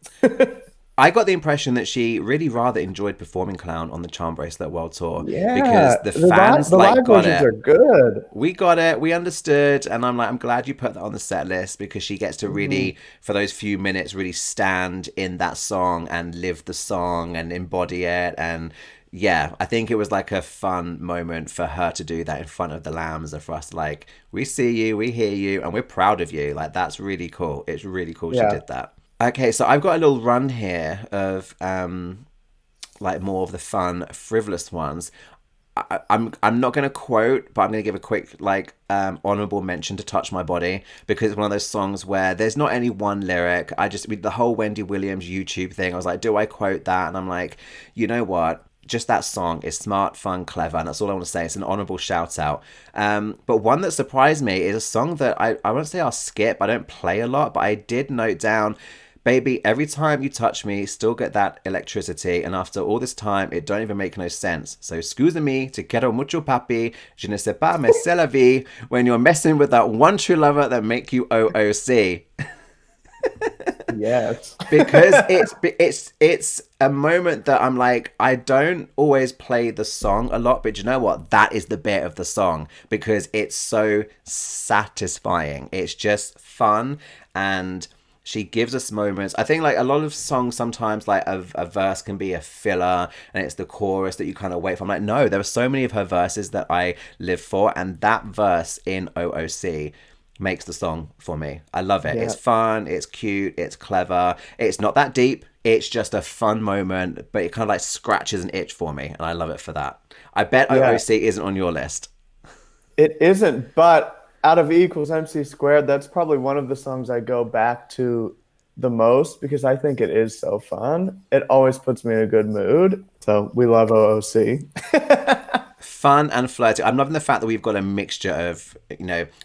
I got the impression that she really rather enjoyed performing Clown on the Charm Bracelet World Tour. Yeah, because the fans the live got versions it. are good. We got it. We understood. And I'm glad you put that on the set list, because she gets to really, for those few minutes, really stand in that song and live the song and embody it. And yeah, I think it was like a fun moment for her to do that in front of the lambs, and for us to like, we see you, we hear you, and we're proud of you. Like, that's really cool. It's really cool she did that. Okay, so I've got a little run here of like more of the fun, frivolous ones. I'm not going to quote, but I'm going to give a quick honorable mention to Touch My Body, because it's one of those songs where there's not any one lyric. With the whole Wendy Williams YouTube thing, I was like, do I quote that? And I'm like, you know what? just that song is smart, fun, clever, and that's all I want to say. It's an honorable shout out. But one that surprised me is a song that I won't say I'll skip. I don't play a lot, but I did note down, baby, every time you touch me, still get that electricity. And after all this time, it don't even make no sense. So excuse-me, te quiero mucho papi, je ne sais pas, mais c'est la vie, when you're messing with that one true lover that make you OOC. Yes. Because it's a moment that I'm like, I don't always play the song a lot, but you know what? That is the bit of the song because it's so satisfying. It's just fun, and she gives us moments. I think like a lot of songs sometimes like a verse can be a filler and it's the chorus that you kind of wait for. I'm like, no, there are so many of her verses that I live for, and that verse in OOC makes the song for me. I love it. Yeah. It's fun, it's cute, it's clever. It's not that deep. It's just a fun moment, but it kind of like scratches an itch for me, and I love it for that. I bet OOC isn't on your list. It isn't, but out of E equals MC squared, that's probably one of the songs I go back to the most because I think it is so fun. It always puts me in a good mood. So we love OOC. Fun and flirty. I'm loving the fact that we've got a mixture of,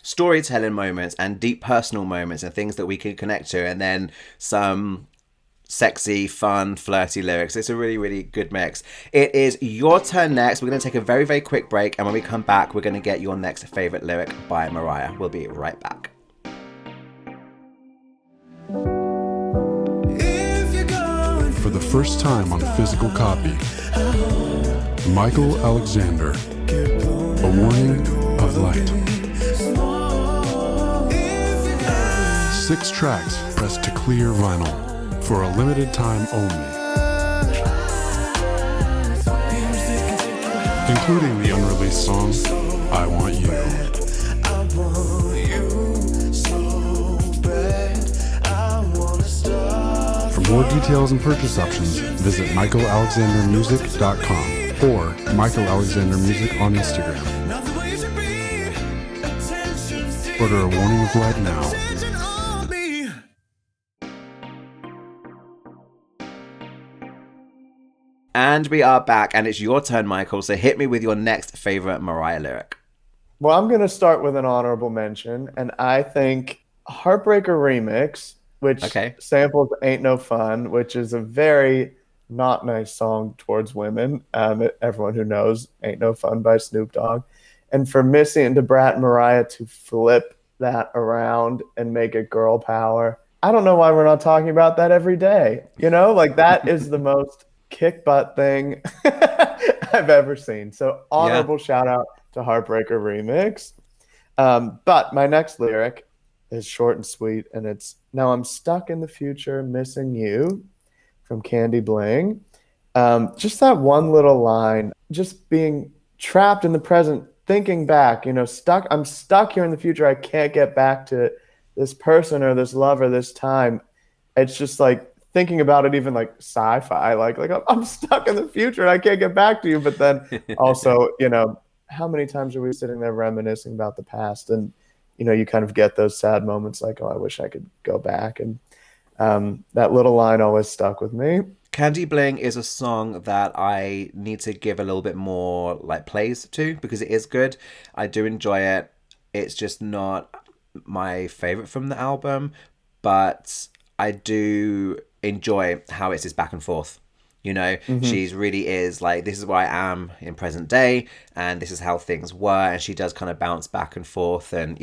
storytelling moments and deep personal moments and things that we can connect to, and then some sexy, fun, flirty lyrics. It's a really, really good mix. It is your turn next. We're going to take a very, very quick break, and when we come back, we're going to get your next favorite lyric by Mariah. We'll be right back. For the first time on physical copy, Michael Alexander, A Warning of Light. 6 tracks pressed to clear vinyl for a limited time only, including the unreleased song, I Want You. For more details and purchase options, visit michaelalexandermusic.com or Michael Alexander Music on Instagram. Order A Warning of Light now. And we are back, and it's your turn, Michael. So hit me with your next favorite Mariah lyric. Well, I'm going to start with an honorable mention, and I think Heartbreaker Remix, which samples Ain't No Fun, which is a very not nice song towards women. Everyone who knows Ain't No Fun by Snoop Dogg. And for Missy and DeBrat and Mariah to flip that around and make it girl power. I don't know why we're not talking about that every day. Like that is the most kick butt thing I've ever seen. So honorable shout out to Heartbreaker Remix. But my next lyric is short and sweet, and it's Now I'm Stuck in the Future Missing You from Candy Bling. Just that one little line, just being trapped in the present, thinking back, I'm stuck here in the future. I can't get back to this person or this lover this time. It's just like thinking about it, even like sci-fi, like I'm stuck in the future and I can't get back to you. But then also, how many times are we sitting there reminiscing about the past? And, you kind of get those sad moments like, oh, I wish I could go back. And that little line always stuck with me. Candy Bling is a song that I need to give a little bit more like plays to because it is good. I do enjoy it. It's just not my favorite from the album, but I do enjoy how it's this back and forth. She's really is like, this is where I am in present day, and this is how things were, and she does kind of bounce back and forth, and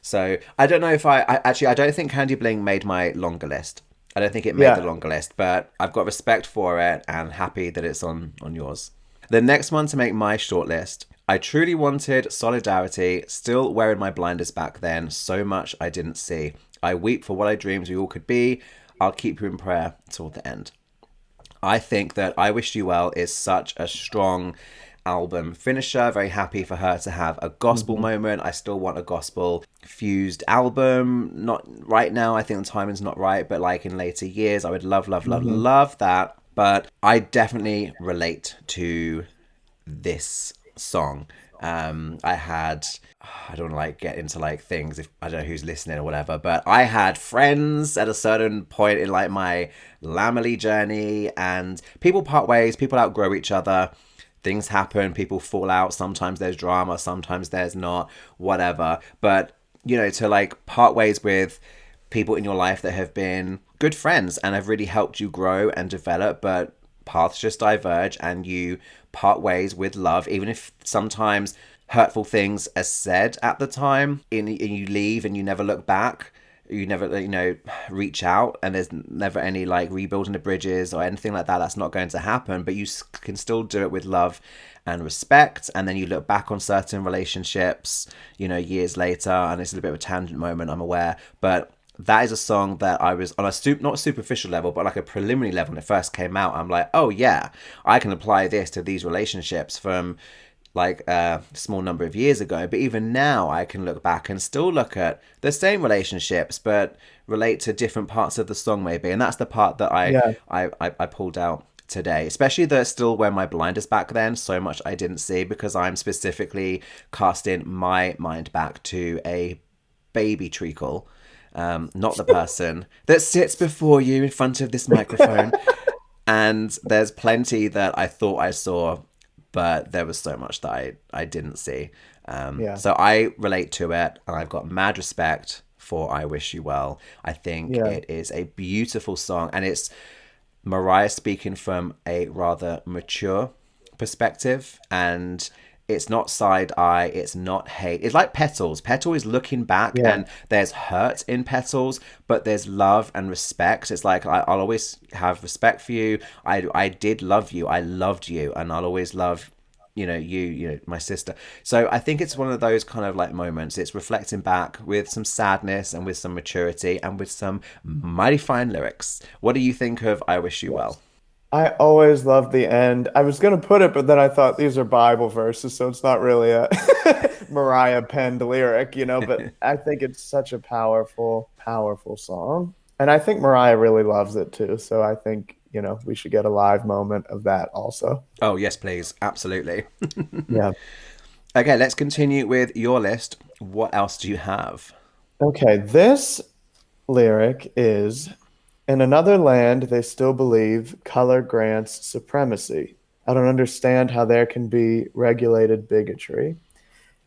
so I don't know if I don't think Candy Bling made my longer list. I don't think it made the longer list, but I've got respect for it and happy that it's on yours. The next one to make my short list, I truly wanted solidarity, still wearing my blinders back then, so much I didn't see. I weep for what I dreamed we all could be. I'll keep you in prayer till the end. I think that I Wish You Well is such a strong album finisher. Very happy for her to have a gospel moment. I still want a gospel fused album. Not right now. I think the timing's not right, but like in later years, I would love that. But I definitely relate to this song. I had, I don't want to like get into like things if I don't know who's listening or whatever, but I had friends at a certain point in like my Lamely journey, and people part ways, people outgrow each other. Things happen, people fall out. Sometimes there's drama, sometimes there's not, whatever. But, you know, to like part ways with people in your life that have been good friends and have really helped you grow and develop, but paths just diverge and you part ways with love, even if sometimes hurtful things are said at the time, and you leave and you never look back. You never, you know, reach out, and there's never any like rebuilding the bridges or anything like that. That's not going to happen, but you can still do it with love and respect. And then you look back on certain relationships, you know, years later, and it's a bit of a tangent moment, I'm aware, but that is a song that I was on a not a superficial level, but like a preliminary level when it first came out. I'm like, oh yeah, I can apply this to these relationships from like a small number of years ago. But even now I can look back and still look at the same relationships, but relate to different parts of the song maybe. And that's the part that I pulled out today, especially the still wear my blinders back then. So much I didn't see, because I'm specifically casting my mind back to a baby treacle. Not the person that sits before you in front of this microphone. And there's plenty that I thought I saw, but there was so much that I didn't see. So I relate to it, and I've got mad respect for I Wish You Well. I think it is a beautiful song, and it's Mariah speaking from a rather mature perspective, and it's not side eye, it's not hate. It's like Petals. Petal is looking back, and there's hurt in Petals, but there's love and respect. It's like, I'll always have respect for you. I did love you. I loved you, and I'll always love, you know, my sister. So I think it's one of those kind of like moments. It's reflecting back with some sadness and with some maturity and with some mighty fine lyrics. What do you think of I Wish You Well? I always loved the end. I was going to put it, but then I thought these are Bible verses, so it's not really a Mariah penned lyric, you know, but I think it's such a powerful, powerful song. And I think Mariah really loves it too. So I think, you know, we should get a live moment of that also. Oh, yes, please. Absolutely. Yeah. Okay, let's continue with your list. What else do you have? Okay, this lyric is, in another land, they still believe color grants supremacy. I don't understand how there can be regulated bigotry.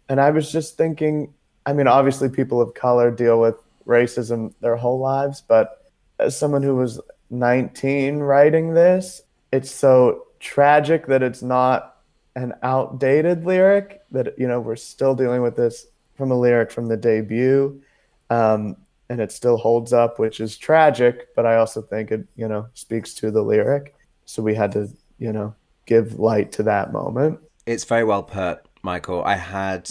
And I was just thinking, I mean, obviously people of color deal with racism their whole lives, but as someone who was 19 writing this, it's so tragic that it's not an outdated lyric, that, you know, we're still dealing with this from a lyric from the debut. And it still holds up, which is tragic, but I also think it, you know, speaks to the lyric. So we had to, you know, give light to that moment. It's very well put, Michael. I had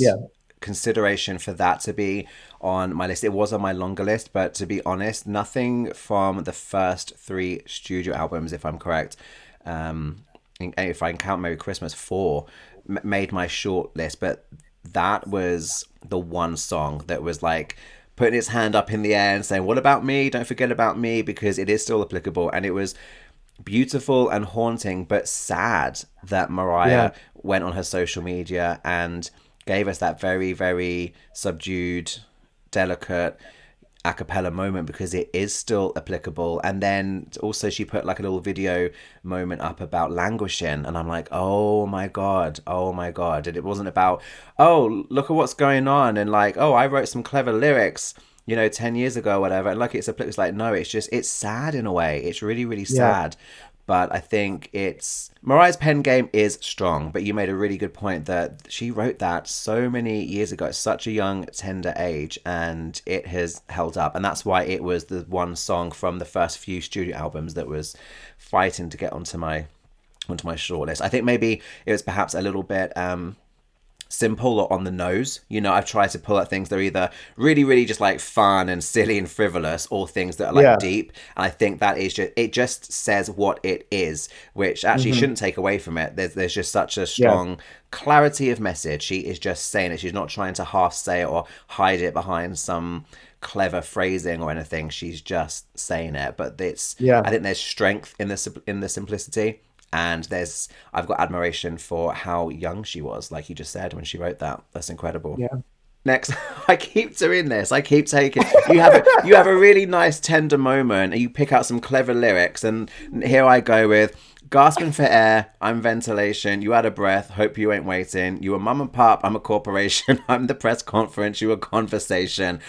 consideration for that to be on my list. It was on my longer list, but to be honest, nothing from the first 3 studio albums, if I'm correct, if I can count maybe Christmas 4, made my short list. But that was the one song that was like putting its hand up in the air and saying, what about me? Don't forget about me, because it is still applicable. And it was beautiful and haunting, but sad that Mariah went on her social media and gave us that very, very subdued, delicate a cappella moment, because it is still applicable. And then also she put like a little video moment up about languishing, and I'm like, oh my god. And it wasn't about, oh, look at what's going on, and like, oh, I wrote some clever lyrics, you know, 10 years ago or whatever, and like it's like, no, it's just, it's sad in a way. It's really, really sad. But I think it's, Mariah's pen game is strong, but you made a really good point that she wrote that so many years ago at such a young, tender age, and it has held up. And that's why it was the one song from the first few studio albums that was fighting to get onto my shortlist. I think maybe it was perhaps a little bit simple or on the nose. You know, I've tried to pull out things that are either really, really just like fun and silly and frivolous, or things that are like deep. And I think that is just, it just says what it is, which actually shouldn't take away from it. There's just such a strong clarity of message. She is just saying it. She's not trying to half say it or hide it behind some clever phrasing or anything. She's just saying it. But it's, I think there's strength in the simplicity. And I've got admiration for how young she was, like you just said, when she wrote that. That's incredible. Yeah. Next, I keep doing this. I keep taking. You have a really nice tender moment, and you pick out some clever lyrics. And here I go with gasping for air. I'm ventilation. You out of breath. Hope you ain't waiting. You a mum and pop. I'm a corporation. I'm the press conference. You a conversation.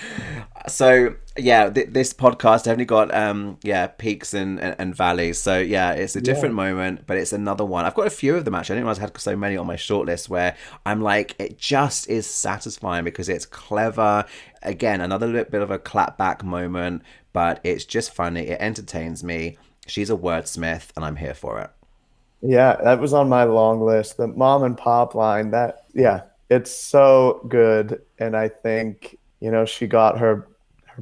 So yeah, this podcast definitely got peaks and valleys. So yeah, it's a different moment, but it's another one. I've got a few of them actually. I didn't realize I had so many on my shortlist where I'm like, it just is satisfying because it's clever. Again, another little bit of a clapback moment, but it's just funny. It entertains me. She's a wordsmith, and I'm here for it. Yeah, that was on my long list. The mom and pop line, it's so good. And I think, she got her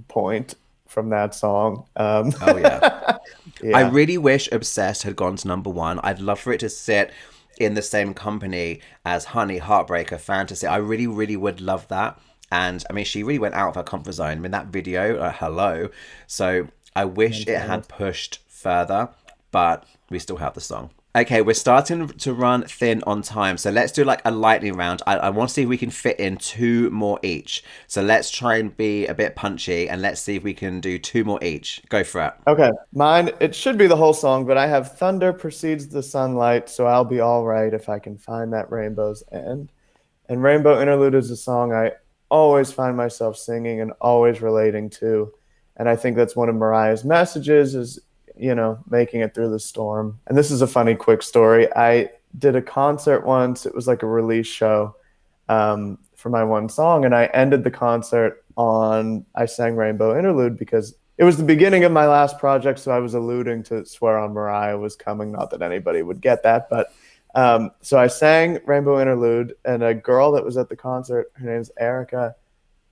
point from that song. Oh, yeah. Yeah. I really wish Obsessed had gone to number one. I'd love for it to sit in the same company as Honey, Heartbreaker, Fantasy. I really, really would love that. And I mean, she really went out of her comfort zone. I mean, that video, hello. So I wish it had pushed further, but we still have the song. Okay, we're starting to run thin on time, so let's do like a lightning round. I want to see if we can fit in 2 more each. So let's try and be a bit punchy, and let's see if we can do 2 more each. Go for it. Okay, mine, it should be the whole song, but I have thunder precedes the sunlight, so I'll be all right if I can find that rainbow's end. And Rainbow Interlude is a song I always find myself singing and always relating to, and I think that's one of Mariah's messages is, making it through the storm. And this is a funny, quick story. I did a concert once. It was like a release show for my one song. And I ended the concert I sang Rainbow Interlude because it was the beginning of my last project. So I was alluding to Swear on Mariah was coming. Not that anybody would get that. But so I sang Rainbow Interlude, and a girl that was at the concert, her name's Erica,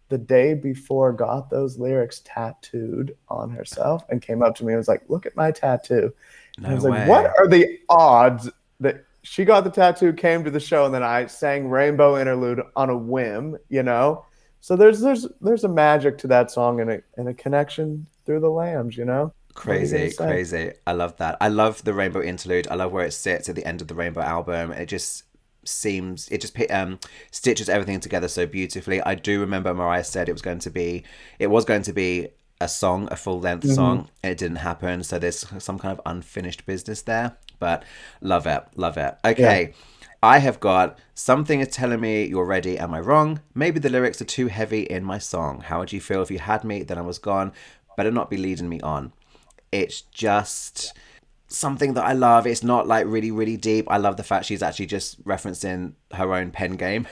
the day before got those lyrics tattooed on herself and came up to me and was like, look at my tattoo. And I was like, what are the odds that she got the tattoo, came to the show, and then I sang Rainbow Interlude on a whim, So there's a magic to that song and a connection through the lambs, Crazy. I love that. I love the Rainbow Interlude. I love where it sits at the end of the Rainbow album. It just stitches everything together so beautifully. I do remember Mariah said it was going to be a song, a full length song. It didn't happen, so there's some kind of unfinished business there, but love it. Okay. I have got something is telling me you're ready. Am I wrong? Maybe the lyrics are too heavy in my song. How would you feel if you had me, then I was gone? Better not be leading me on. It's just something that I love. It's not like really, really deep. I love the fact she's actually just referencing her own pen game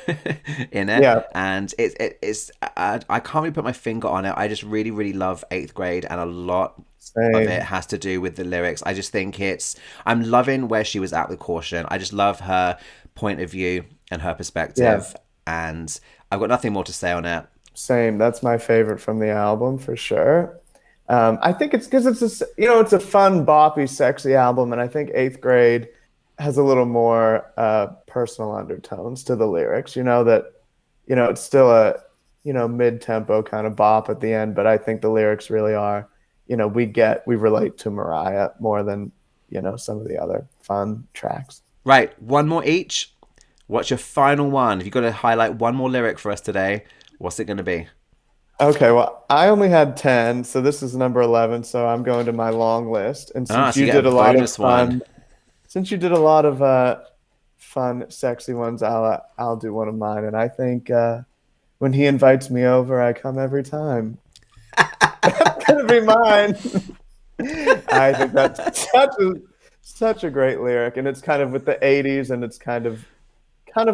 in it. Yeah. And it's I can't really put my finger on it. I just really, really love 8th grade, and a lot of it has to do with the lyrics. I just think I'm loving where she was at with Caution. I just love her point of view and her perspective. And I've got nothing more to say on it. Same. That's my favorite from the album for sure. I think it's because it's a fun, boppy, sexy album, and I think 8th grade has a little more personal undertones to the lyrics. That it's still a mid-tempo kind of bop at the end, but I think the lyrics really are, we relate to Mariah more than some of the other fun tracks. Right, 1 more each. What's your final one? If you've got to highlight 1 more lyric for us today, what's it going to be? Okay, well, I only had 10, so this is number 11, so I'm going to my long list. And since you did a lot of fun, fun, sexy ones, I'll do one of mine. And I think when he invites me over, I come every time. That's gonna be mine. I think that's such a great lyric, and it's kind of with the 80s, and it's kind of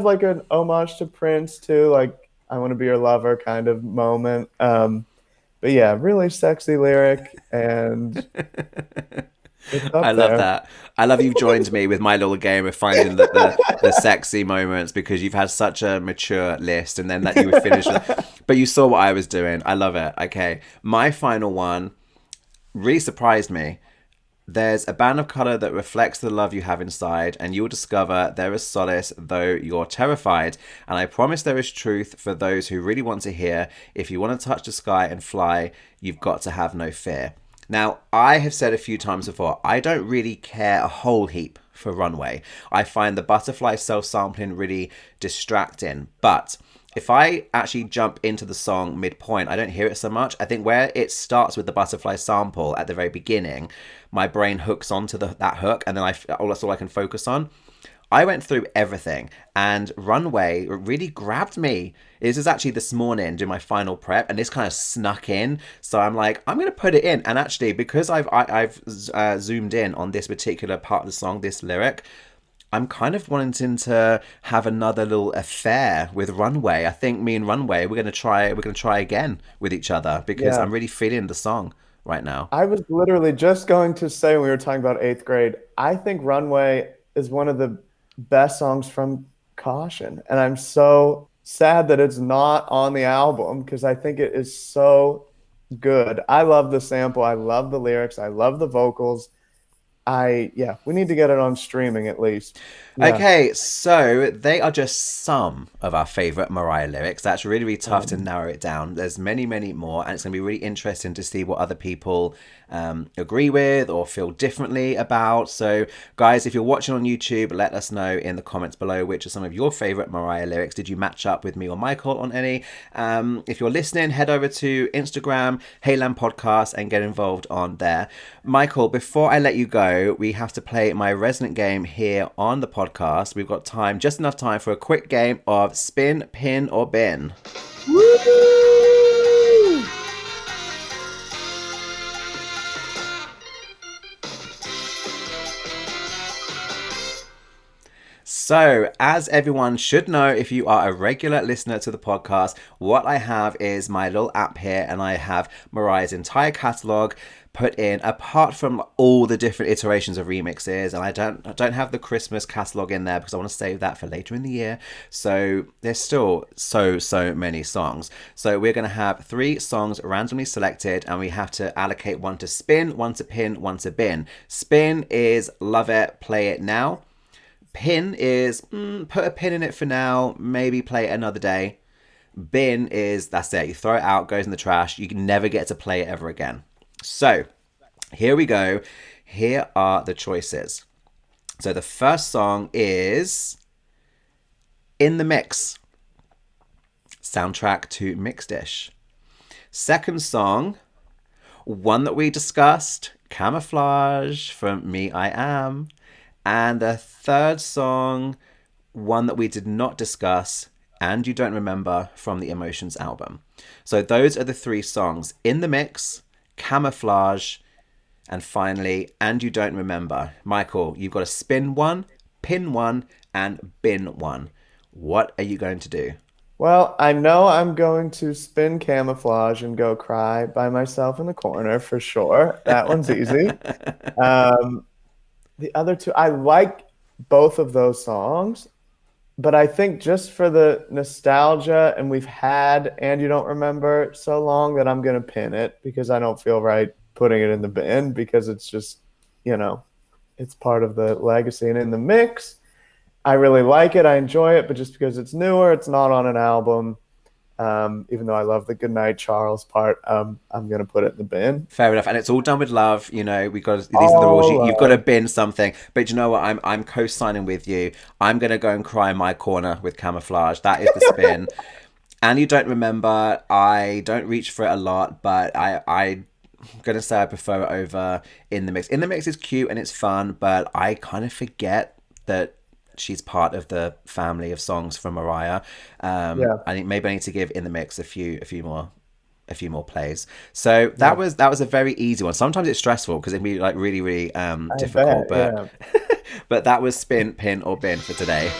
like an homage to Prince too, like I want to be your lover kind of moment. But yeah, really sexy lyric, and I love that. I love you've joined me with my little game of finding the sexy moments, because you've had such a mature list, and then that you would finish with, but you saw what I was doing. I love it. Okay, my final one really surprised me. There's a band of color that reflects the love you have inside, and you'll discover there is solace though you're terrified. And I promise there is truth for those who really want to hear. If you want to touch the sky and fly, you've got to have no fear. Now, I have said a few times before, I don't really care a whole heap for Runway. I find the butterfly self-sampling really distracting, but if I actually jump into the song midpoint, I don't hear it so much. I think where it starts with the butterfly sample at the very beginning, my brain hooks onto that hook, and then that's all I can focus on. I went through everything, and Runway really grabbed me. This is actually this morning doing my final prep, and this kind of snuck in. So I'm like, I'm going to put it in. And actually, because I've zoomed in on this particular part of the song, this lyric, I'm kind of wanting to have another little affair with Runway. I think me and Runway, we're gonna try again with each other, because I'm really feeling the song right now. I was literally just going to say, when we were talking about 8th grade, I think Runway is one of the best songs from Caution. And I'm so sad that it's not on the album, because I think it is so good. I love the sample. I love the lyrics. I love the vocals. We need to get it on streaming at least. Yeah. Okay, so they are just some of our favorite Mariah lyrics. That's really, really tough to narrow it down. There's many, many more, and it's going to be really interesting to see what other people agree with or feel differently about. So, guys, if you're watching on YouTube, let us know in the comments below which are some of your favorite Mariah lyrics. Did you match up with me or Michael on any? If you're listening, head over to Instagram, Hey Lamb Podcast, and get involved on there. Michael, before I let you go, we have to play my resident game here on the podcast. We've got time, just enough time for a quick game of spin, pin, or bin. Woo! So, as everyone should know, if you are a regular listener to the podcast, what I have is my little app here, and I have Mariah's entire catalogue put in, apart from all the different iterations of remixes, and I don't have the Christmas catalogue in there because I want to save that for later in the year. So there's still so many songs. So we're going to have 3 songs randomly selected, and we have to allocate one to spin, one to pin, one to bin. Spin is love it, play it now. Pin is put a pin in it for now, maybe play it another day. Bin is, that's it, you throw it out, goes in the trash, you can never get to play it ever again. So here we go. Here are the choices. So the first song is In the Mix, soundtrack to Mix Dish. Second song, one that we discussed, Camouflage from Me I Am. And the third song, one that we did not discuss, And You Don't Remember, from the Emotions album. So those are the 3 songs: In the Mix, Camouflage, and finally, And You Don't Remember. Michael, you've got to spin one, pin one, and bin one. What are you going to do? Well, I know I'm going to spin Camouflage and go cry by myself in the corner for sure. That one's easy. The other 2, I like both of those songs, but I think just for the nostalgia, and we've had And You Don't Remember so long, that I'm going to pin it, because I don't feel right putting it in the bin, because it's just, it's part of the legacy. And In the Mix, I really like it. I enjoy it, but just because it's newer, it's not on an album. Even though I love the Goodnight Charles part, I'm going to put it in the bin. Fair enough. And it's all done with love. These are the rules. You've got to bin something. But you know what? I'm co-signing with you. I'm going to go and cry in my corner with Camouflage. That is the spin. And You Don't Remember, I don't reach for it a lot, but I'm going to say I prefer it over In the Mix. In the Mix is cute and it's fun, but I kind of forget that she's part of the family of songs from Mariah. I think maybe I need to give In the Mix a few more plays. So that was a very easy one. Sometimes it's stressful because it can be like really, really difficult. But that was spin, pin, or bin for today.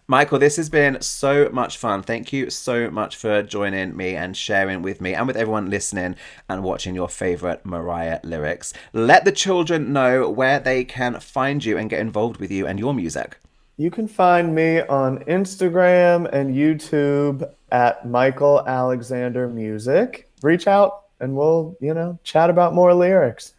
Michael, this has been so much fun. Thank you so much for joining me and sharing with me and with everyone listening and watching your favorite Mariah lyrics. Let the children know where they can find you and get involved with you and your music. You can find me on Instagram and YouTube at Michael Alexander Music. Reach out and we'll, chat about more lyrics.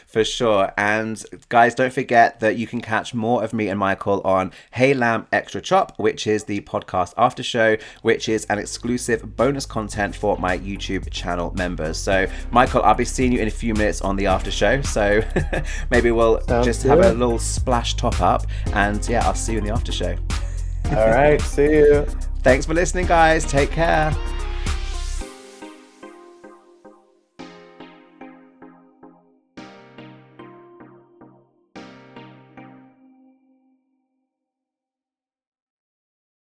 For sure. And guys, don't forget that you can catch more of me and Michael on Hey Lamb Extra Chop, which is the podcast after show, which is an exclusive bonus content for my YouTube channel members. So Michael, I'll be seeing you in a few minutes on the after show. So maybe we'll have a little splash top up, and yeah, I'll see you in the after show. All right. See you. Thanks for listening, guys. Take care.